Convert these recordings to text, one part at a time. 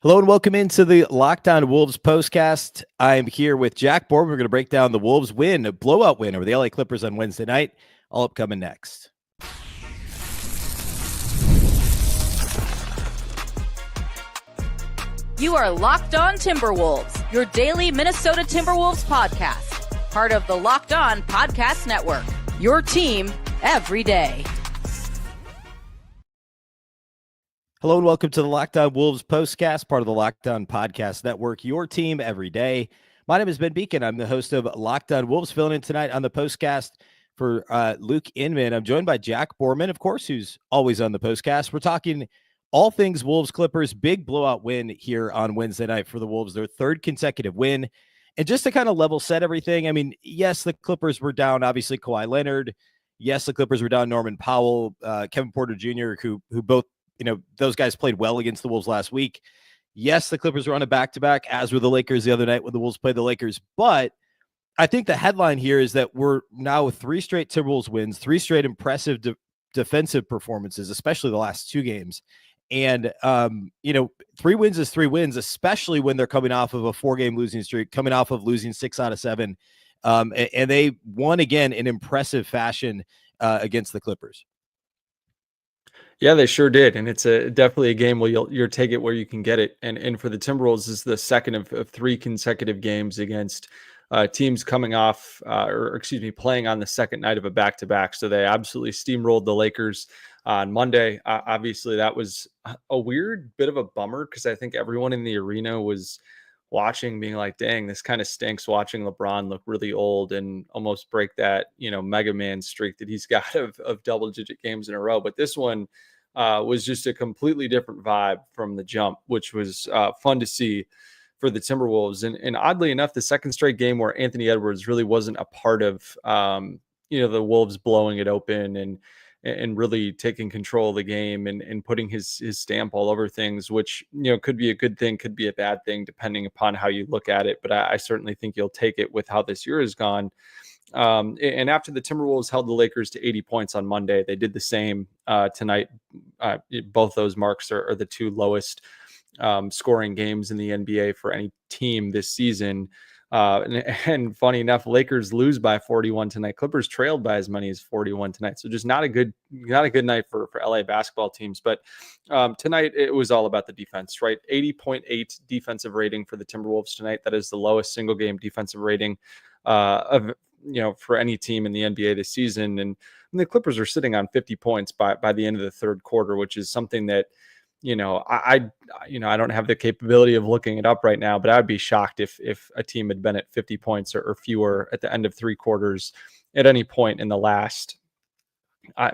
Hello and welcome into the Locked On Wolves postcast. I'm here with Jack Borman. We're going to break down the Wolves win, a blowout win over the LA Clippers on Wednesday night. All upcoming next. You are Locked On Timberwolves, your daily Minnesota Timberwolves podcast. Part of the Locked On Podcast Network, your team every day. Hello and welcome to the Locked On Wolves postcast, part of the Locked On Podcast Network, your team every day. My name is Beecken. I'm the host of Locked On Wolves, filling in tonight on the postcast for Luke Inman. I'm joined by Jack Borman, of course, who's always on the postcast. We're talking all things Wolves Clippers, big blowout win here on Wednesday night for the Wolves, their third consecutive win. And just to kind of level set everything, I mean, yes, the Clippers were down, obviously, Kawhi Leonard. Yes, the Clippers were down Norman Powell, Kevin Porter Jr., who both, those guys played well against the Wolves last week. Yes, the Clippers were on a back-to-back, as were the Lakers the other night when the Wolves played the Lakers. But I think the headline here is that we're now with three straight Timberwolves wins, three straight impressive defensive performances, especially the last two games. And, three wins is three wins, especially when they're coming off of a four-game losing streak, coming off of losing 6 out of 7. And they won again in impressive fashion against the Clippers. Yeah, they sure did. And it's definitely a game where you'll take it where you can get it. And for the Timberwolves, this is the second of three consecutive games against teams coming off, playing on the second night of a back-to-back. So they absolutely steamrolled the Lakers on Monday. Obviously, that was a weird bit of a bummer because I think everyone in the arena was watching, being like, dang, this kind of stinks watching LeBron look really old and almost break that, Mega Man streak that he's got of double-digit games in a row. But this one was just a completely different vibe from the jump, which was fun to see for the Timberwolves. And oddly enough, the second straight game where Anthony Edwards really wasn't a part of, the Wolves blowing it open and really taking control of the game and putting his stamp all over things, which, could be a good thing, could be a bad thing, depending upon how you look at it. But I certainly think you'll take it with how this year has gone. And after the Timberwolves held the Lakers to 80 points on Monday, they did the same tonight. Both those marks are the two lowest scoring games in the NBA for any team this season. And funny enough, Lakers lose by 41 tonight. Clippers trailed by as many as 41 tonight. So just not a good night for LA basketball teams. But tonight it was all about the defense, right? 80.8 defensive rating for the Timberwolves tonight. That is the lowest single game defensive rating for any team in the NBA this season. And the Clippers are sitting on 50 points by the end of the third quarter, which is something that, I don't have the capability of looking it up right now, but I'd be shocked if a team had been at 50 points or fewer at the end of three quarters at any point in the last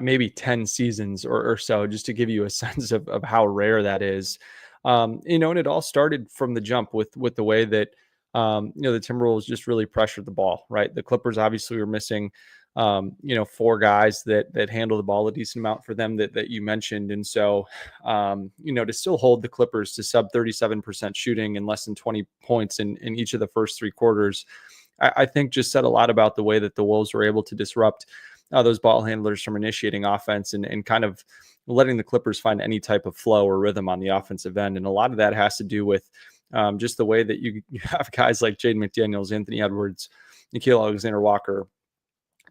maybe 10 seasons or so, just to give you a sense of how rare that is. And it all started from the jump with the way that, the Timberwolves just really pressured the ball, right? The Clippers obviously were missing four guys that handle the ball a decent amount for them that you mentioned. And so, to still hold the Clippers to sub 37% shooting and less than 20 points in each of the first three quarters, I think just said a lot about the way that the Wolves were able to disrupt those ball handlers from initiating offense and kind of letting the Clippers find any type of flow or rhythm on the offensive end. And a lot of that has to do with just the way that you have guys like Jaden McDaniels, Anthony Edwards, Nickeil Alexander-Walker,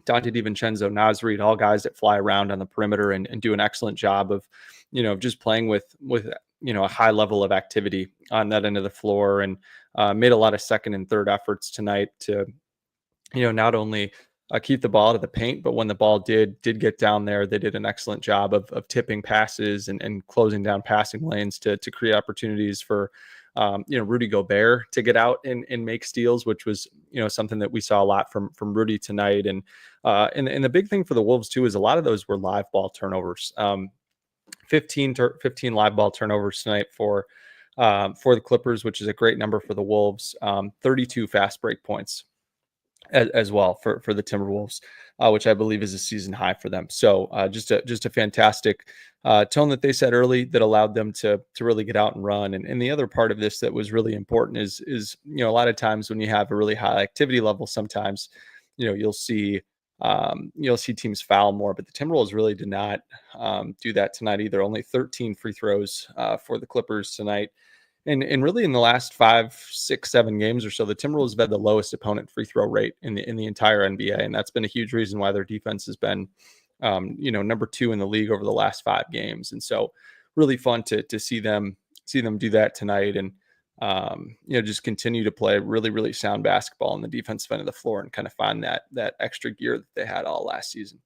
Dante DiVincenzo, Naz Reid, all guys that fly around on the perimeter and do an excellent job of, just playing with a high level of activity on that end of the floor, and made a lot of second and third efforts tonight to, not only keep the ball out of the paint, but when the ball did get down there, they did an excellent job of tipping passes and closing down passing lanes to create opportunities for, Rudy Gobert to get out and make steals, which was, something that we saw a lot from Rudy tonight. And the big thing for the Wolves too, is a lot of those were live ball turnovers. 15 live ball turnovers tonight for the Clippers, which is a great number for the Wolves. 32 fast break points as well for the Timberwolves, which I believe is a season high for them. So just a fantastic tone that they set early that allowed them to really get out and run. And the other part of this that was really important is a lot of times when you have a really high activity level, sometimes you'll see teams foul more, but the Timberwolves really did not do that tonight either. Only 13 free throws for the Clippers tonight. And really in the last 5, 6, 7 games or so, the Timberwolves have had the lowest opponent free throw rate in the entire NBA, and that's been a huge reason why their defense has been, number 2 in the league over the last 5 games. And so, really fun to see them do that tonight, and just continue to play really, really sound basketball on the defensive end of the floor, and kind of find that extra gear that they had all last season.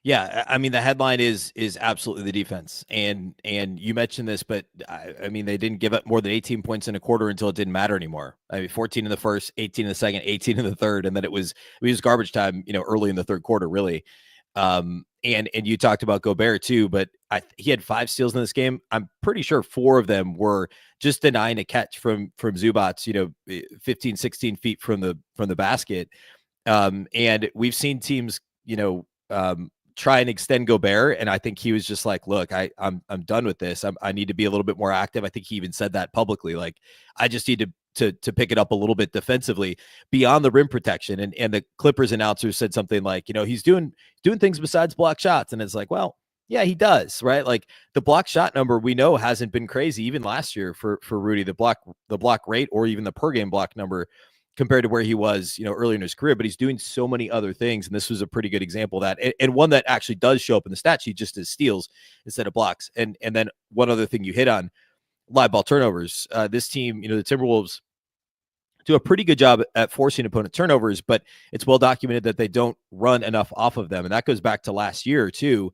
Yeah, I mean the headline is absolutely the defense, and you mentioned this, but I mean they didn't give up more than 18 points in a quarter until it didn't matter anymore. I mean 14 in the first, 18 in the second, 18 in the third, and then it was garbage time, early in the third quarter, really. And you talked about Gobert too, but he had 5 steals in this game. I'm pretty sure 4 of them were just denying a catch from Zubats, 15, 16 feet from the basket. And we've seen teams, try and extend Gobert, and I think he was just like, look, I'm done with this. I need to be a little bit more active. I think he even said that publicly, like, I just need to pick it up a little bit defensively beyond the rim protection. And the Clippers announcer said something like, he's doing things besides block shots. And it's like, well, yeah, he does, right? Like the block shot number we know hasn't been crazy even last year for Rudy, the block rate, or even the per game block number compared to where he was, earlier in his career, but he's doing so many other things. And this was a pretty good example of that. And one that actually does show up in the stat sheet just as steals instead of blocks. And then one other thing you hit on, live ball turnovers. This team, the Timberwolves do a pretty good job at forcing opponent turnovers, but it's well documented that they don't run enough off of them. And that goes back to last year too.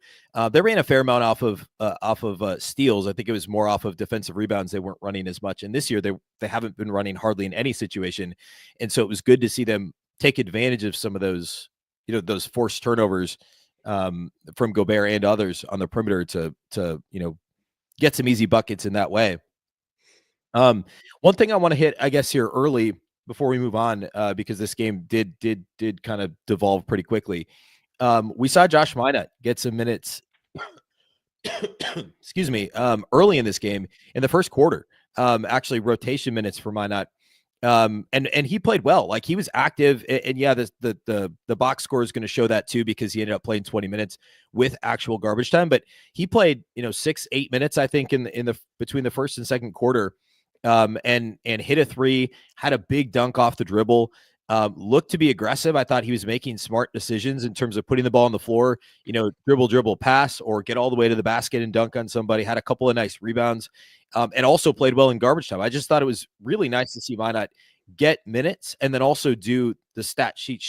They ran a fair amount off of steals. I think it was more off of defensive rebounds. They weren't running as much. And this year they haven't been running hardly in any situation. And so it was good to see them take advantage of some of those, those forced turnovers from Gobert and others on the perimeter to get some easy buckets in that way. One thing I want to hit, I guess, here early before we move on, because this game did kind of devolve pretty quickly. We saw Josh Minott get some minutes, excuse me, early in this game in the first quarter. Actually, rotation minutes for Minott. And he played well. Like he was active, and yeah, the box score is going to show that too, because he ended up playing 20 minutes with actual garbage time. But he played 6-8 minutes, I think, in the between the first and second quarter. And hit a 3, had a big dunk off the dribble, looked to be aggressive. I thought he was making smart decisions in terms of putting the ball on the floor, dribble, pass, or get all the way to the basket and dunk on somebody. Had a couple of nice rebounds, and also played well in garbage time. I just thought it was really nice to see Minott get minutes and then also do the stat sheet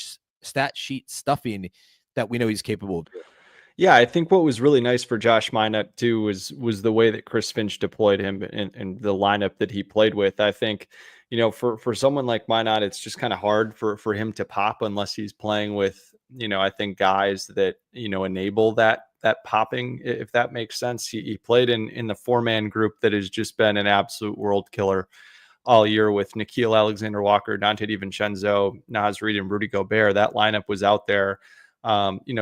stuffing that we know he's capable of doing. Yeah, I think what was really nice for Josh Minott too was the way that Chris Finch deployed him and the lineup that he played with. I think, for someone like Minott, it's just kind of hard for him to pop unless he's playing with, I think guys that, enable that popping, if that makes sense. He played in the 4-man group that has just been an absolute world killer all year with Nickeil Alexander-Walker, Dante DiVincenzo, Naz Reid, and Rudy Gobert. That lineup was out there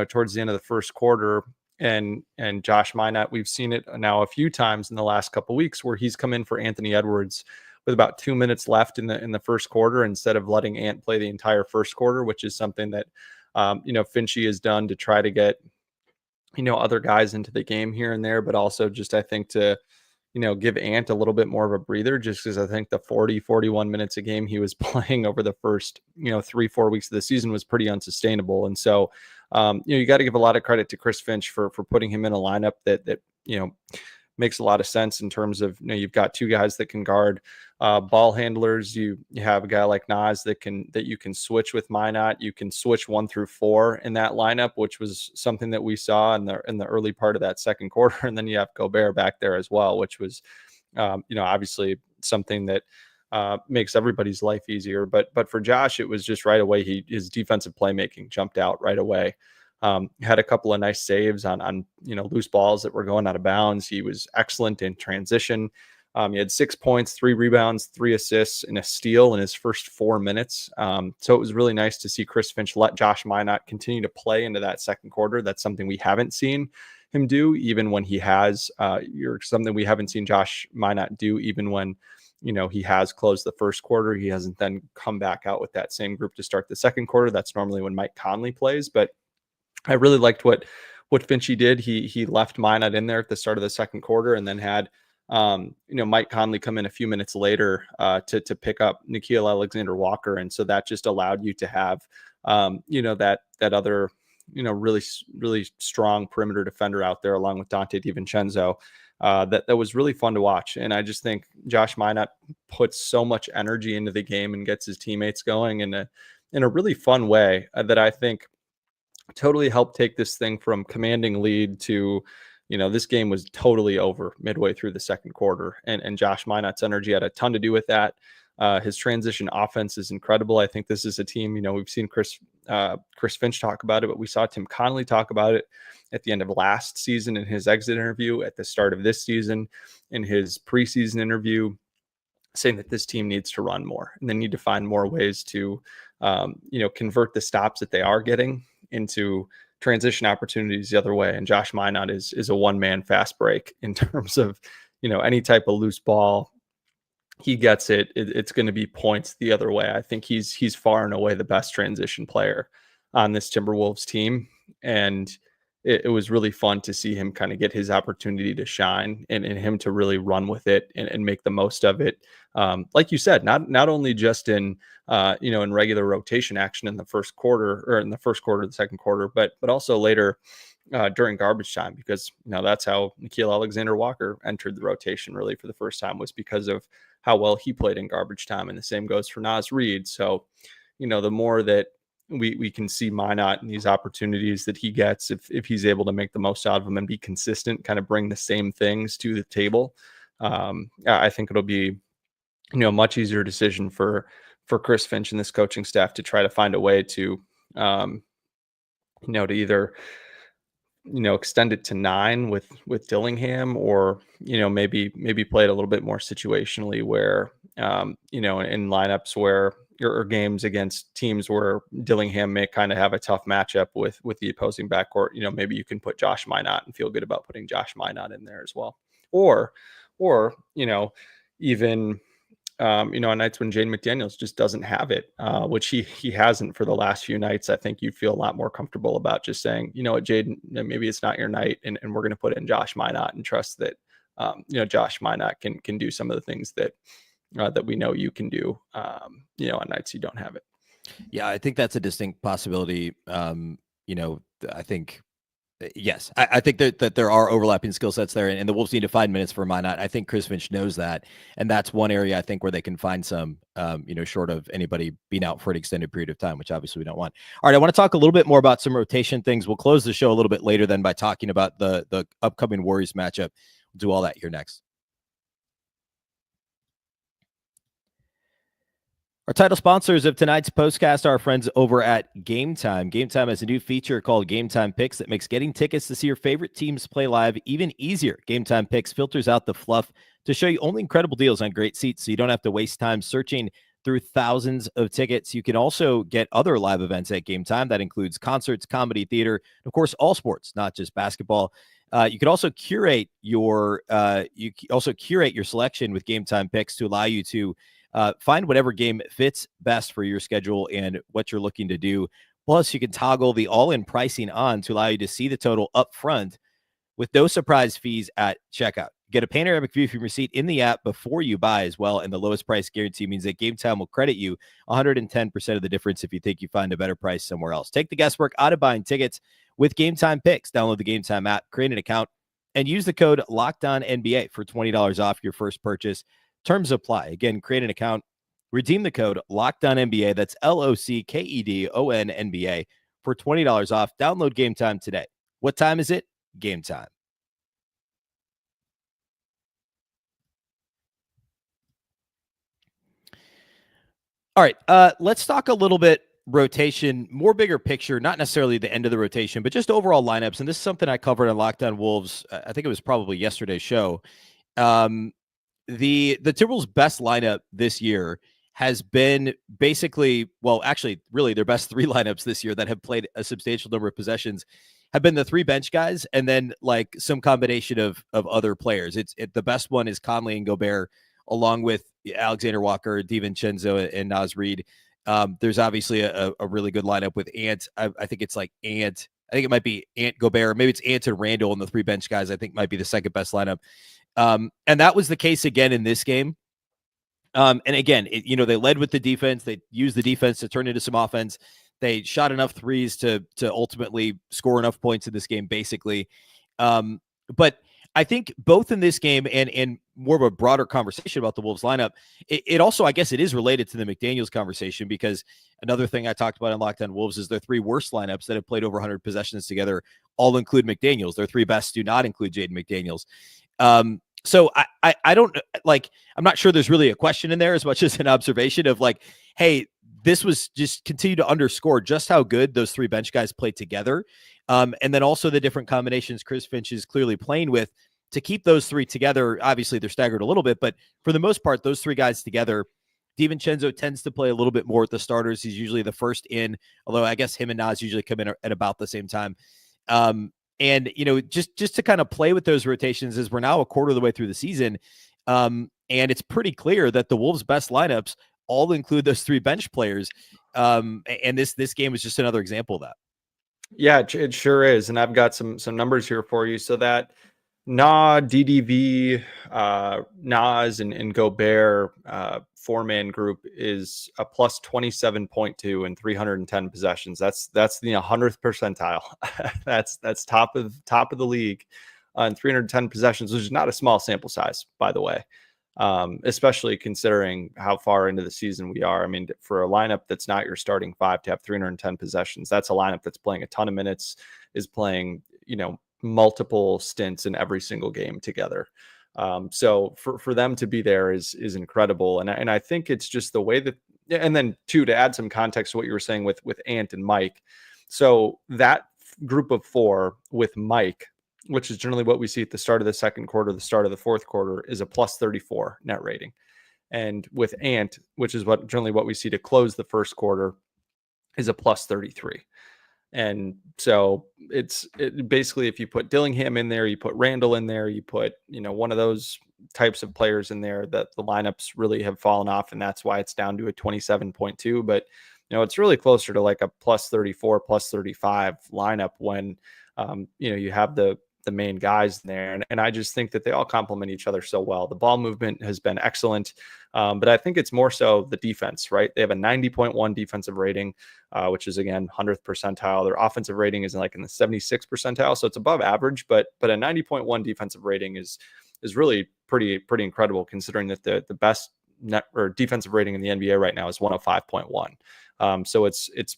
towards the end of the first quarter, and Josh Minott, we've seen it now a few times in the last couple of weeks where he's come in for Anthony Edwards with about 2 minutes left in the first quarter instead of letting Ant play the entire first quarter, which is something that Finchie has done to try to get other guys into the game here and there, but also just I think to give Ant a little bit more of a breather, just because I think the 41 minutes a game he was playing over the first, 3-4 weeks of the season was pretty unsustainable. And so, you got to give a lot of credit to Chris Finch for putting him in a lineup that makes a lot of sense in terms of, you've got 2 guys that can guard ball handlers. You have a guy like Naz that you can switch with Minott. You can switch 1 through 4 in that lineup, which was something that we saw in the early part of that second quarter. And then you have Gobert back there as well, which was, obviously something that makes everybody's life easier. But for Josh, it was just right away. His defensive playmaking jumped out right away. Had a couple of nice saves on loose balls that were going out of bounds. He was excellent in transition. He had 6 points, 3 rebounds, 3 assists, and a steal in his first 4 minutes. So it was really nice to see Chris Finch let Josh Minott continue to play into that second quarter. That's something we haven't seen him do, even when he has, something we haven't seen Josh Minott do, even when, he has closed the first quarter. He hasn't then come back out with that same group to start the second quarter. That's normally when Mike Conley plays, but I really liked what Finchie did. He left Minott in there at the start of the second quarter and then had Mike Conley come in a few minutes later to pick up Nickeil Alexander-Walker. And so that just allowed you to have, that other, really, really strong perimeter defender out there along with Dante DiVincenzo. That was really fun to watch. And I just think Josh Minott puts so much energy into the game and gets his teammates going in a really fun way that I think totally helped take this thing from commanding lead to, this game was totally over midway through the second quarter. And Josh Minott's energy had a ton to do with that. His transition offense is incredible. I think this is a team, we've seen Chris Finch talk about it, but we saw Tim Connolly talk about it at the end of last season in his exit interview, at the start of this season in his preseason interview, saying that this team needs to run more and they need to find more ways to, convert the stops that they are getting into transition opportunities the other way. And Josh Minott is a one-man fast break in terms of, any type of loose ball. He gets it. It's going to be points the other way. I think he's far and away the best transition player on this Timberwolves team. And it was really fun to see him kind of get his opportunity to shine and him to really run with it and make the most of it. Like you said, not only just in regular rotation action in the first quarter or in the first quarter of the second quarter, but also later during garbage time, because that's how Nickeil Alexander-Walker entered the rotation really for the first time, was because of how well he played in garbage time. And the same goes for Naz Reid. So, the more that we can see Minott and these opportunities that he gets, if he's able to make the most out of them and be consistent, kind of bring the same things to the table, I think it'll be, a much easier decision for Chris Finch and this coaching staff to try to find a way to, to either, extend it to 9 with Dillingham, or, maybe play it a little bit more situationally where, in lineups where, or games against teams where Dillingham may kind of have a tough matchup with the opposing backcourt, maybe you can put Josh Minott and feel good about putting Josh Minott in there as well. Or, even, on nights when Jaden McDaniels just doesn't have it, which he hasn't for the last few nights, I think you'd feel a lot more comfortable about just saying, what, Jaden, maybe it's not your night, and we're going to put in Josh Minott and trust that, Josh Minott can do some of the things that we know you can do, on nights you don't have it. Yeah, I think that's a distinct possibility. I think, yes, I think that there are overlapping skill sets there, and the Wolves need to find minutes for Minott. I think Chris Finch knows that, and that's one area I think where they can find some, short of anybody being out for an extended period of time, which obviously we don't want. All right, I want to talk a little bit more about some rotation things. We'll close the show a little bit later then by talking about the upcoming Warriors matchup. We'll do all that here next. Our title sponsors of tonight's postcast are our friends over at Game Time. Game Time has a new feature called Game Time Picks that makes getting tickets to see your favorite teams play live even easier. Game Time Picks filters out the fluff to show you only incredible deals on great seats, so you don't have to waste time searching through thousands of tickets. You can also get other live events at Game Time. That includes concerts, comedy, theater, of course, all sports, not just basketball. You can also curate your selection with Game Time Picks to allow you to find whatever game fits best for your schedule and what you're looking to do. Plus, you can toggle the all-in pricing on to allow you to see the total up front with no surprise fees at checkout. Get a panoramic view from your seat in the app before you buy as well, and the lowest price guarantee means that Game Time will credit you 110% of the difference if you think you find a better price somewhere else. Take the guesswork out of buying tickets with Game Time Picks. Download the Game Time app, create an account, and use the code LOCKEDONNBA for $20 off your first purchase. Terms apply. Again, create an account, redeem the code LOCKEDONNBA. That's LOCKEDONNBA for $20 off. Download Game Time today. What time is it? Game time. All right, let's talk a little bit rotation, more bigger picture, not necessarily the end of the rotation, but just overall lineups. And this is something I covered on Locked On Wolves. I think it was probably yesterday's show. The Timberwolves' best lineup this year has been basically, well, actually, really their best three lineups this year that have played a substantial number of possessions have been the three bench guys, and then like some combination of other players. The best one is Conley and Gobert, along with Alexander Walker, DiVincenzo, and Naz Reid. There's obviously a really good lineup with Ant. I think it's like Ant. I think it might be Ant, Gobert. Maybe it's Ant and Randall, and the three bench guys I think might be the second best lineup. And that was the case again in this game. And again, they led with the defense. They used the defense to turn into some offense. They shot enough threes to ultimately score enough points in this game, basically. But I think both in this game and more of a broader conversation about the Wolves lineup, it also, I guess it is related to the McDaniels conversation, because another thing I talked about in Locked On Wolves is their three worst lineups that have played over 100 possessions together all include McDaniels. Their three best do not include Jaden McDaniels. So I don't like, I'm not sure there's really a question in there as much as an observation of like, hey, this was just continue to underscore just how good those three bench guys played together. And then also the different combinations Chris Finch is clearly playing with to keep those three together. Obviously they're staggered a little bit, but for the most part, those three guys together, DiVincenzo tends to play a little bit more with the starters. He's usually the first in, although I guess him and Nas usually come in at about the same time. And, just to kind of play with those rotations as we're now a quarter of the way through the season. And it's pretty clear that the Wolves' best lineups all include those three bench players. And this game is just another example of that. Yeah, it sure is. And I've got some numbers here for you. So that DDV, Nas, and Gobert four-man group is a plus 27.2 and 310 possessions. That's the 100th percentile. that's top of the league on 310 possessions, which is not a small sample size, by the way. Especially considering how far into the season we are. I mean, for a lineup that's not your starting five to have 310 possessions, that's a lineup that's playing a ton of minutes, is playing, multiple stints in every single game together. So for them to be there is incredible. And I think it's just the way that, and then too, to add some context to what you were saying with Ant and Mike. So that group of four with Mike, which is generally what we see at the start of the second quarter, the start of the fourth quarter, is a plus 34 net rating. And with Ant, which is generally what we see to close the first quarter, is a plus 33. And so it's basically, if you put Dillingham in there, you put Randall in there, you put, one of those types of players in there, that the lineups really have fallen off. And that's why it's down to a 27.2. But, it's really closer to like a plus 34, plus 35 lineup when, you have the main guys there. And I just think that they all complement each other so well. The ball movement has been excellent. But I think it's more so the defense, right? They have a 90.1 defensive rating, which is, again, 100th percentile. Their offensive rating is in the 76th percentile. So it's above average, but a 90.1 defensive rating is really pretty incredible, considering that the best net or defensive rating in the NBA right now is 105.1. So it's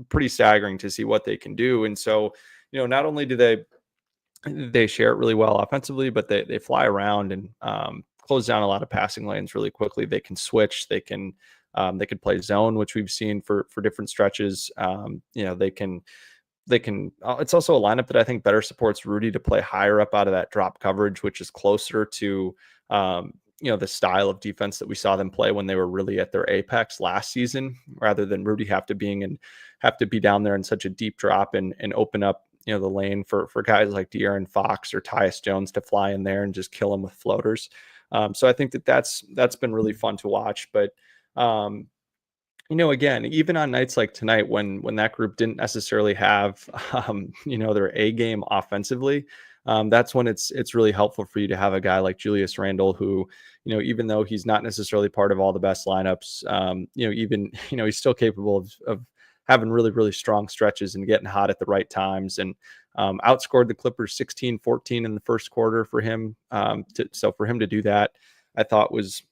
pretty staggering to see what they can do. And so, not only do they share it really well offensively, but they fly around and close down a lot of passing lanes really quickly. They can switch. They can play zone, which we've seen for different stretches. They can. It's also a lineup that I think better supports Rudy to play higher up out of that drop coverage, which is closer to the style of defense that we saw them play when they were really at their apex last season, rather than Rudy have to be down there in such a deep drop and open up the lane for guys like De'Aaron Fox or Tyus Jones to fly in there and just kill them with floaters. So I think that's been really fun to watch. But again, even on nights like tonight, when that group didn't necessarily have their A game offensively, that's when it's really helpful for you to have a guy like Julius Randle, who, even though he's not necessarily part of all the best lineups, he's still capable of having really, really strong stretches and getting hot at the right times, and outscored the Clippers 16-14 in the first quarter for him. So for him to do that, I thought was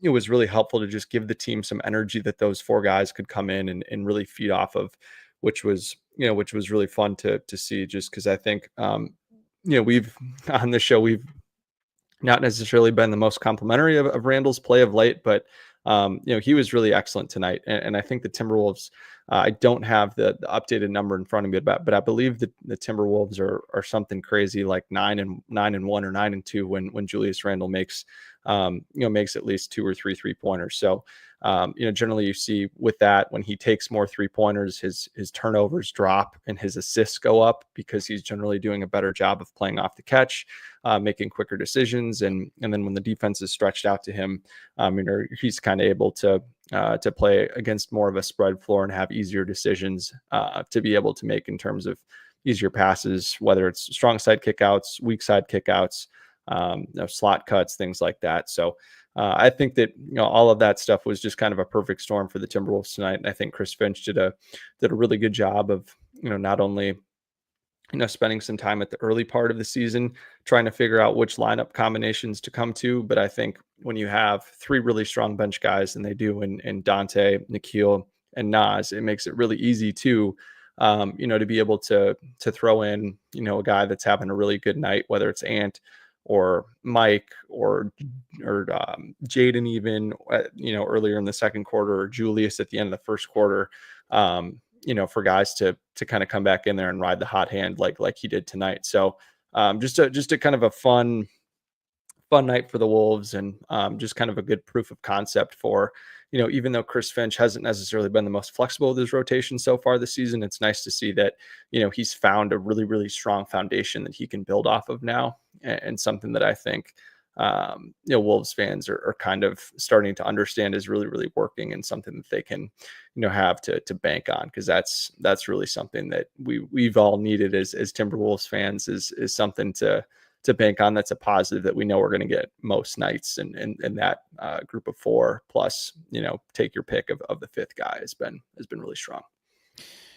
really helpful to just give the team some energy that those four guys could come in and really feed off of, which was really fun to see, just because I think, we've on this show, we've not necessarily been the most complimentary of Randall's play of late, but he was really excellent tonight. And I think the Timberwolves, I don't have the updated number in front of me, but I believe that the Timberwolves are something crazy like 9-1 or 9-2 when Julius Randle makes at least 2 or 3 3-pointers. So, generally you see with that, when he takes more 3-pointers, his turnovers drop and his assists go up, because he's generally doing a better job of playing off the catch, making quicker decisions. And then when the defense is stretched out to him, he's kind of able to play against more of a spread floor and have easier decisions to be able to make in terms of easier passes, whether it's strong side kickouts, weak side kickouts, slot cuts, things like that. So I think that all of that stuff was just kind of a perfect storm for the Timberwolves tonight, and I think Chris Finch did a really good job of not only spending some time at the early part of the season trying to figure out which lineup combinations to come to. But I think when you have three really strong bench guys, and they do in Dante, Nikhil, and Nas, it makes it really easy to, to be able to throw in, a guy that's having a really good night, whether it's Ant or Mike or Jaden, even, earlier in the second quarter, or Julius at the end of the first quarter. For guys to kind of come back in there and ride the hot hand like he did tonight. So just a kind of a fun night for the Wolves, and just kind of a good proof of concept for, even though Chris Finch hasn't necessarily been the most flexible with his rotation so far this season, it's nice to see that, he's found a really, really strong foundation that he can build off of now, and something that I think, Wolves fans are kind of starting to understand is really, really working, and something that they can, have to bank on, because that's really something that we've all needed as Timberwolves fans, is something to bank on. That's a positive that we know we're going to get most nights, and that group of four plus, take your pick of the fifth guy has been really strong.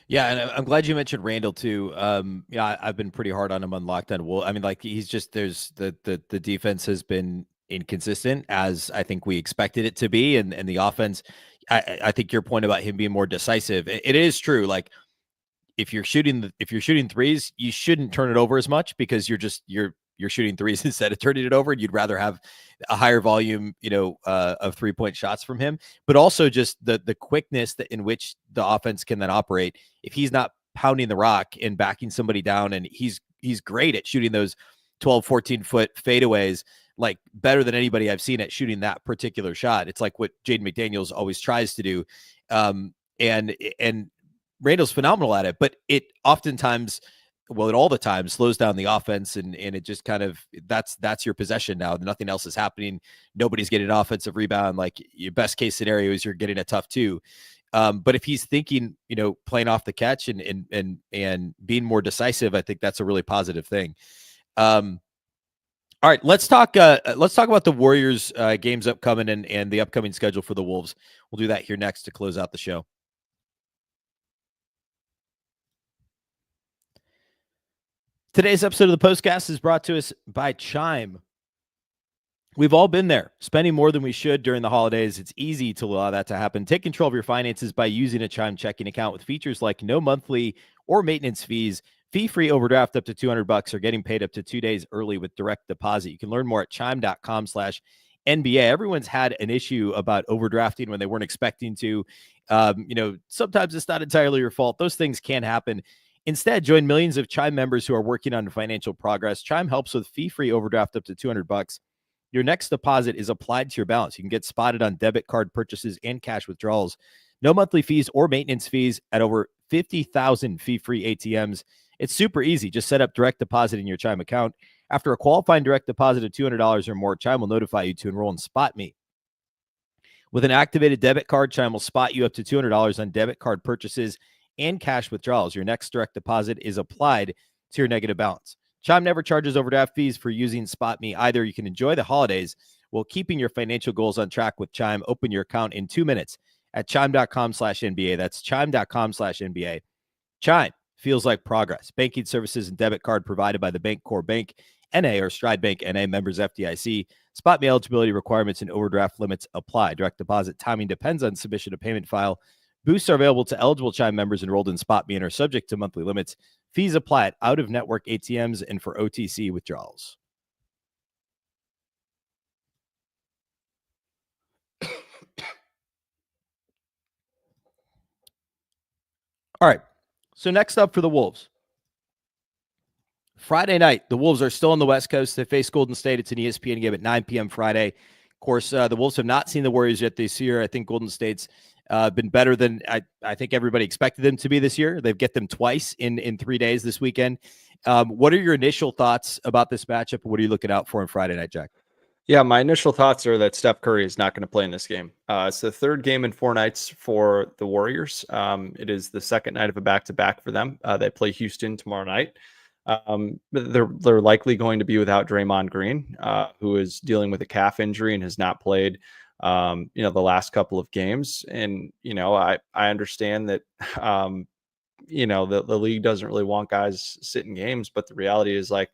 Yeah, and I'm glad you mentioned Randall too. I've been pretty hard on him on Locked On Wolves. I mean, like, he's just, there's the defense has been inconsistent, as I think we expected it to be, and the offense. I think your point about him being more decisive, it is true. Like, if you're shooting threes, you shouldn't turn it over as much, because you're shooting threes instead of turning it over, and you'd rather have a higher volume, of 3-point shots from him. But also just the quickness in which the offense can then operate. If he's not pounding the rock and backing somebody down, and he's great at shooting those 12, 14-foot fadeaways, like, better than anybody I've seen at shooting that particular shot. It's like what Jaden McDaniels always tries to do. And Randall's phenomenal at it, but it oftentimes, well, it all the time slows down the offense, and it just kind of, that's your possession now. Nothing else is happening. Nobody's getting an offensive rebound. Like, your best case scenario is you're getting a tough two. But if he's thinking, playing off the catch and being more decisive, I think that's a really positive thing. All right, let's talk about the Warriors games upcoming, and the upcoming schedule for the Wolves. We'll do that here next to close out the show. Today's episode of the Postcast is brought to us by Chime. We've all been there, spending more than we should during the holidays. It's easy to allow that to happen. Take control of your finances by using a Chime checking account with features like no monthly or maintenance fees, fee-free overdraft up to $200, or getting paid up to 2 days early with direct deposit. You can learn more at chime.com/NBA. Everyone's had an issue about overdrafting when they weren't expecting to. Sometimes it's not entirely your fault. Those things can happen. Instead, join millions of Chime members who are working on financial progress. Chime helps with fee-free overdraft up to $200. Your next deposit is applied to your balance. You can get spotted on debit card purchases and cash withdrawals. No monthly fees or maintenance fees at over 50,000 fee-free ATMs. It's super easy. Just set up direct deposit in your Chime account. After a qualifying direct deposit of $200 or more, Chime will notify you to enroll in Spot Me. With an activated debit card, Chime will spot you up to $200 on debit card purchases and cash withdrawals. Your next direct deposit is applied to your negative balance. Chime never charges overdraft fees for using Spot Me either. You can enjoy the holidays while keeping your financial goals on track with Chime. Open your account in 2 minutes at chime.com/NBA. That's chime.com/NBA. Chime feels like progress. Banking services and debit card provided by the Bancorp Bank, NA, or Stride Bank, NA, members FDIC. Spot Me eligibility requirements and overdraft limits apply. Direct deposit timing depends on submission of payment file. Boosts are available to eligible Chime members enrolled in Spot Me and are subject to monthly limits. Fees apply at out-of-network ATMs and for OTC withdrawals. All right, so next up for the Wolves. Friday night, the Wolves are still on the West Coast. They face Golden State. It's an ESPN game at 9 p.m. Friday. Of course, the Wolves have not seen the Warriors yet this year. I think Golden State's been better than I think everybody expected them to be this year. They've get them twice in 3 days this weekend. What are your initial thoughts about this matchup? What are you looking out for on Friday night, Jack? Yeah, my initial thoughts are that Steph Curry is not going to play in this game. It's the third game in 4 nights for the Warriors. It is the second night of a back-to-back for them. They play Houston tomorrow night. But they're likely going to be without Draymond Green, who is dealing with a calf injury and has not played, the last couple of games. And, I understand that, the league doesn't really want guys sitting games, but the reality is like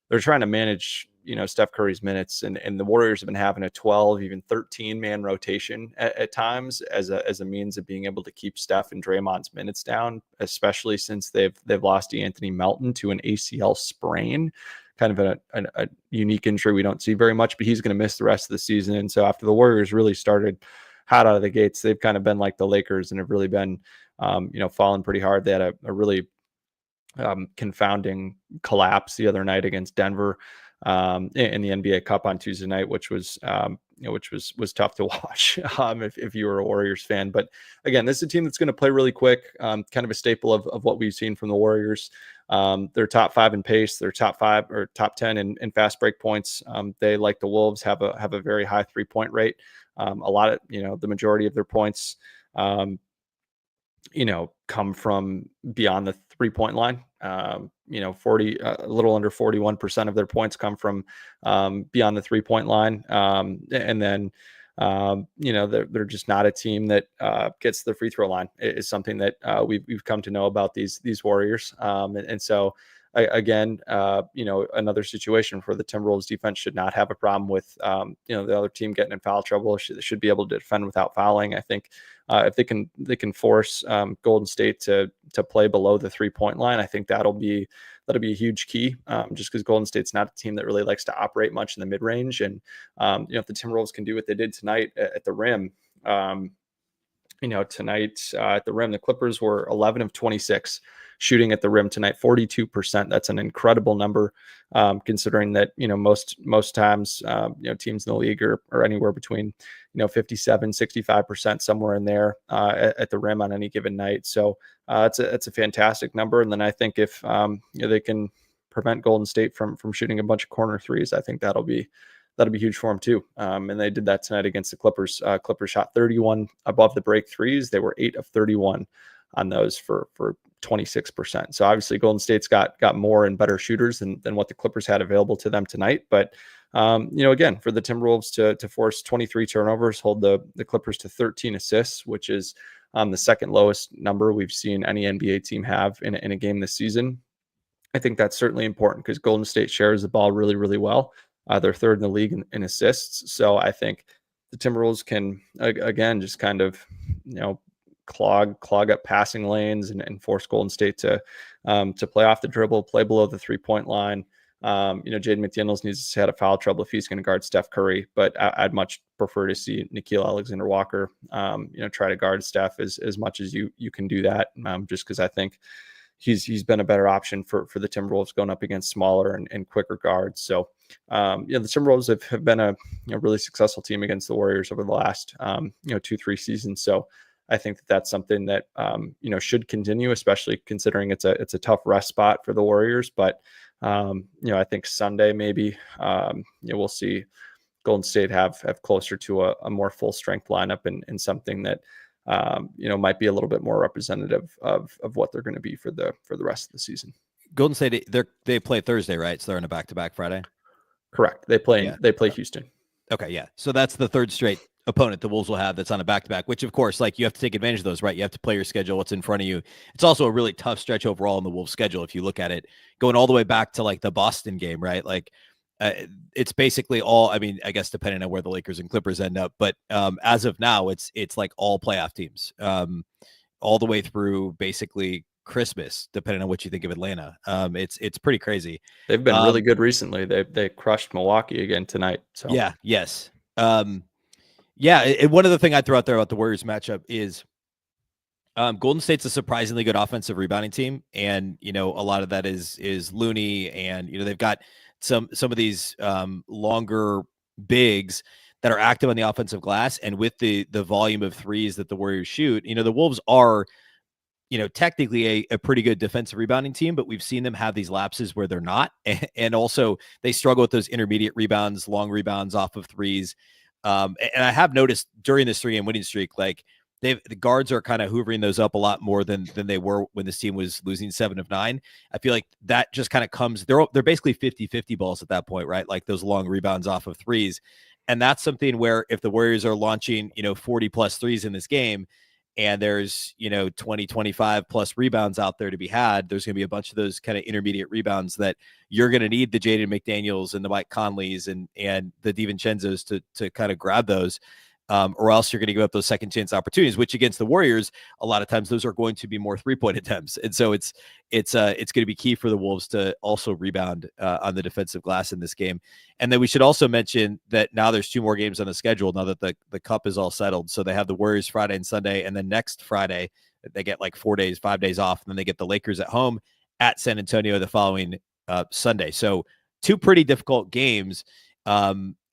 they're trying to manage, Steph Curry's minutes, and the Warriors have been having a 12, even 13 man rotation at times as a means of being able to keep Steph and Draymond's minutes down, especially since they've lost Anthony Melton to an ACL sprain, kind of a unique injury we don't see very much, but he's going to miss the rest of the season. And so after the Warriors really started hot out of the gates, they've kind of been like the Lakers and have really been, falling pretty hard. They had a really confounding collapse the other night against Denver in the NBA Cup on Tuesday night, which was tough to watch if you were a Warriors fan. But again, this is a team that's going to play really quick, kind of a staple of what we've seen from the Warriors. They're top 5 in pace. They're top 5 or top 10 in fast break points. They, like the Wolves, have a very high 3-point rate. A lot of the majority of their points come from beyond the 3-point line. 40, a little under 41% of their points come from beyond the 3-point line. And then, they're just not a team that gets the free throw line. It's something that we've come to know about these Warriors. And so, again, another situation for the Timberwolves defense should not have a problem with, the other team getting in foul trouble. Should be able to defend without fouling. I think if they can force Golden State to play below the 3-point line, I think that'll be a huge key. Just because Golden State's not a team that really likes to operate much in the mid range, and if the Timberwolves can do what they did tonight at the rim. Tonight at the rim, the Clippers were 11 of 26 shooting at the rim tonight, 42%. That's an incredible number, considering that, most times, teams in the league are anywhere between, 57, 65%, somewhere in there at the rim on any given night. So it's a fantastic number. And then I think if, they can prevent Golden State from shooting a bunch of corner threes, I think that'll be huge for them too. And they did that tonight against the Clippers. Clippers shot 31 above the break threes. They were 8 of 31 on those for 26%. So obviously Golden State's got more and better shooters than what the Clippers had available to them tonight. But, again, for the Timberwolves to force 23 turnovers, hold the Clippers to 13 assists, which is the second lowest number we've seen any NBA team have in a game this season. I think that's certainly important because Golden State shares the ball really, really well. They're third in the league in assists. So I think the Timberwolves can, again, just kind of, clog up passing lanes and force Golden State to play off the dribble, play below the 3-point line. Jaden McDaniels needs to set a foul trouble if he's going to guard Steph Curry, but I'd much prefer to see Nickeil Alexander-Walker, try to guard Steph as much as you can do that, just because I think he's been a better option for the Timberwolves going up against smaller and quicker guards. So, the Timberwolves have been a really successful team against the Warriors over the last 2-3 seasons. So I think that's something that should continue, especially considering it's a tough rest spot for the Warriors. But I think Sunday maybe we'll see Golden State have closer to a more full strength lineup and something that might be a little bit more representative of what they're going to be for the rest of the season. Golden State, they play Thursday, right? So they're in a back-to-back Friday. Correct. They play Houston. Okay, yeah. So that's the third straight opponent the Wolves will have that's on a back-to-back, which of course, like, you have to take advantage of those, right? You have to play your schedule, what's in front of you. It's also a really tough stretch overall in the Wolves schedule. If you look at it going all the way back to like the Boston game, right? Like it's basically all, I mean, I guess depending on where the Lakers and Clippers end up, but as of now, it's like all playoff teams all the way through basically Christmas, depending on what you think of Atlanta. It's pretty crazy. They've been really good recently. They crushed Milwaukee again tonight. So yeah, yes. One other thing I'd throw out there about the Warriors matchup is Golden State's a surprisingly good offensive rebounding team. And, a lot of that is Looney, and, they've got some of these longer bigs that are active on the offensive glass. And with the volume of threes that the Warriors shoot, the Wolves are, technically a pretty good defensive rebounding team, but we've seen them have these lapses where they're not. And also they struggle with those intermediate rebounds, long rebounds off of threes. And I have noticed during this 3-game winning streak, like the guards are kind of hoovering those up a lot more than they were when this team was losing 7 of 9. I feel like that just kind of comes, they're basically 50-50 balls at that point, right? Like those long rebounds off of threes. And that's something where if the Warriors are launching, 40 plus threes in this game, and there's 20, 25 plus rebounds out there to be had, there's going to be a bunch of those kind of intermediate rebounds that you're going to need the Jaden McDaniels and the Mike Conleys and the DiVincenzo's to kind of grab those. Or else you're going to give up those second chance opportunities, which against the Warriors, a lot of times those are going to be more 3-point attempts. And so it's going to be key for the Wolves to also rebound on the defensive glass in this game. And then we should also mention that now there's 2 more games on the schedule now that the cup is all settled. So they have the Warriors Friday and Sunday, and then next Friday they get like 4 days, 5 days off, and then they get the Lakers at home at San Antonio the following Sunday. So 2 pretty difficult games.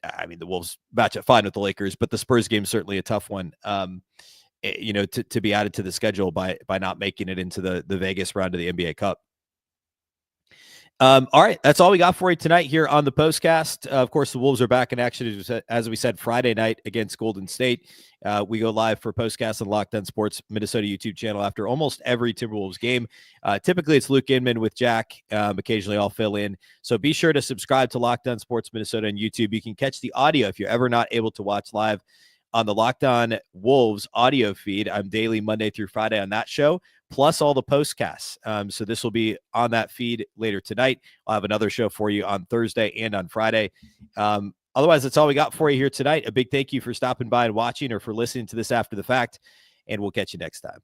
I mean, the Wolves match up fine with the Lakers, but the Spurs game is certainly a tough one, to be added to the schedule by not making it into the Vegas round of the NBA Cup. All right, that's all we got for you tonight here on the Postcast. Of course, the Wolves are back in action, as we said, Friday night against Golden State. We go live for Postcast on Locked On Sports Minnesota YouTube channel after almost every Timberwolves game. Typically, it's Luke Inman with Jack. Occasionally, I'll fill in. So be sure to subscribe to Locked On Sports Minnesota on YouTube. You can catch the audio if you're ever not able to watch live on the Locked On Wolves audio feed. I'm daily Monday through Friday on that show, plus all the postcasts. So this will be on that feed later tonight. I'll have another show for you on Thursday and on Friday. Otherwise, that's all we got for you here tonight. A big thank you for stopping by and watching, or for listening to this after the fact, and we'll catch you next time.